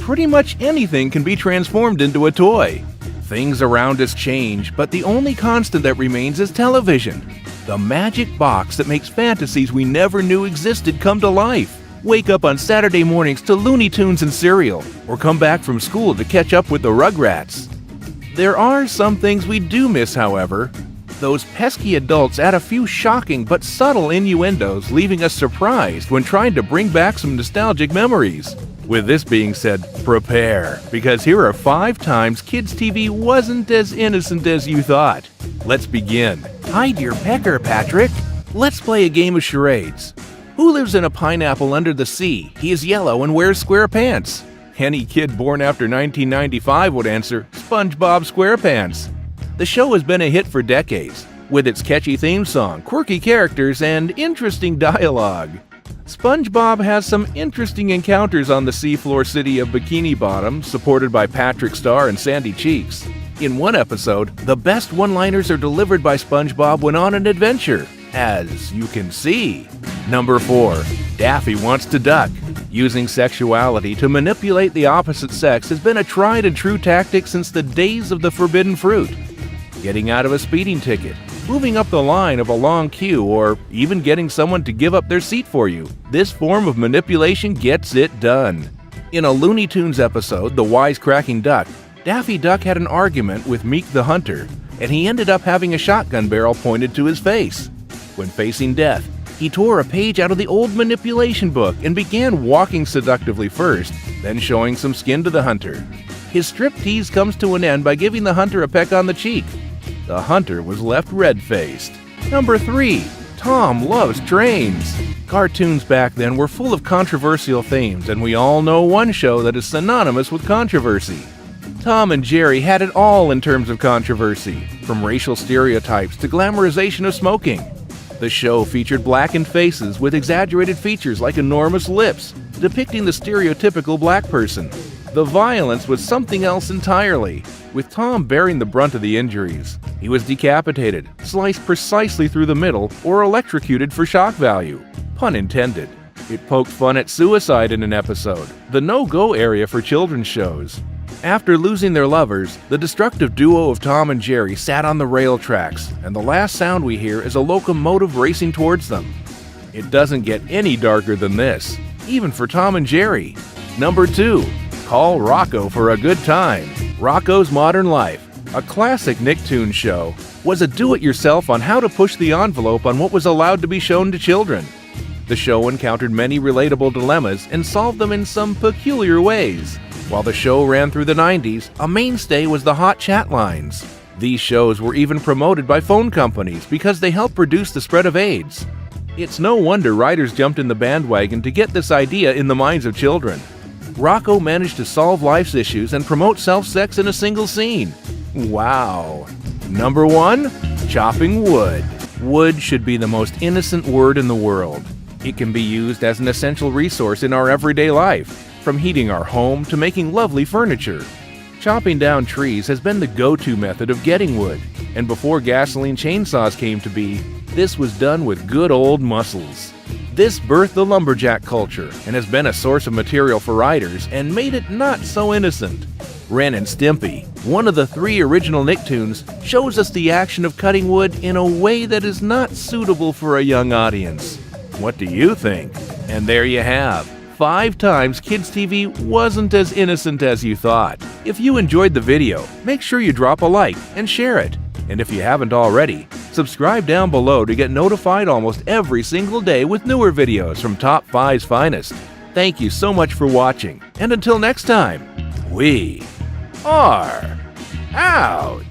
pretty much anything can be transformed into a toy. Things around us change, but the only constant that remains is television. The magic box that makes fantasies we never knew existed come to life. Wake up on Saturday mornings to Looney Tunes and cereal, or come back from school to catch up with the Rugrats. There are some things we do miss, however. Those pesky adults add a few shocking but subtle innuendos, leaving us surprised when trying to bring back some nostalgic memories. With this being said, prepare, because here are 5 times kids' TV wasn't as innocent as you thought. Let's begin. Hide your pecker, Patrick. Let's play a game of charades. Who lives in a pineapple under the sea? He is yellow and wears square pants. Any kid born after 1995 would answer SpongeBob SquarePants. The show has been a hit for decades, with its catchy theme song, quirky characters, and interesting dialogue. SpongeBob has some interesting encounters on the seafloor city of Bikini Bottom, supported by Patrick Star and Sandy Cheeks. In one episode, the best one-liners are delivered by SpongeBob when on an adventure, as you can see. Number 4. Daffy wants to duck. Using sexuality to manipulate the opposite sex has been a tried and true tactic since the days of the forbidden fruit. Getting out of a speeding ticket, moving up the line of a long queue, or even getting someone to give up their seat for you. This form of manipulation gets it done. In a Looney Tunes episode, The Wisecracking Duck, Daffy Duck had an argument with Meek the Hunter, and he ended up having a shotgun barrel pointed to his face. When facing death, he tore a page out of the old manipulation book and began walking seductively first, then showing some skin to the hunter. His striptease comes to an end by giving the hunter a peck on the cheek. The hunter was left red-faced. Number 3. Tom loves trains. Cartoons back then were full of controversial themes, and we all know one show that is synonymous with controversy. Tom and Jerry had it all in terms of controversy, from racial stereotypes to glamorization of smoking. The show featured blackened faces with exaggerated features like enormous lips, depicting the stereotypical black person. The violence was something else entirely, with Tom bearing the brunt of the injuries. He was decapitated, sliced precisely through the middle, or electrocuted for shock value. Pun intended. It poked fun at suicide in an episode, the no-go area for children's shows. After losing their lovers, the destructive duo of Tom and Jerry sat on the rail tracks, and the last sound we hear is a locomotive racing towards them. It doesn't get any darker than this, even for Tom and Jerry. Number 2. Call Rocco for a good time. Rocco's Modern Life, a classic Nicktoons show, was a do-it-yourself on how to push the envelope on what was allowed to be shown to children. The show encountered many relatable dilemmas and solved them in some peculiar ways. While the show ran through the 90s, a mainstay was the hot chat lines. These shows were even promoted by phone companies because they helped reduce the spread of AIDS. It's no wonder writers jumped in the bandwagon to get this idea in the minds of children. Rocco managed to solve life's issues and promote self-sex in a single scene. Wow. Number 1. Chopping wood. Wood should be the most innocent word in the world. It can be used as an essential resource in our everyday life, from heating our home to making lovely furniture. Chopping down trees has been the go-to method of getting wood, and before gasoline chainsaws came to be, this was done with good old muscles. This birthed the lumberjack culture and has been a source of material for writers and made it not so innocent. Ren and Stimpy, one of the 3 original Nicktoons, shows us the action of cutting wood in a way that is not suitable for a young audience. What do you think? And there you have 5 times kids' TV wasn't as innocent as you thought. If you enjoyed the video, make sure you drop a like and share it. And if you haven't already, subscribe down below to get notified almost every single day with newer videos from Top 5's finest. Thank you so much for watching, and until next time, we are out!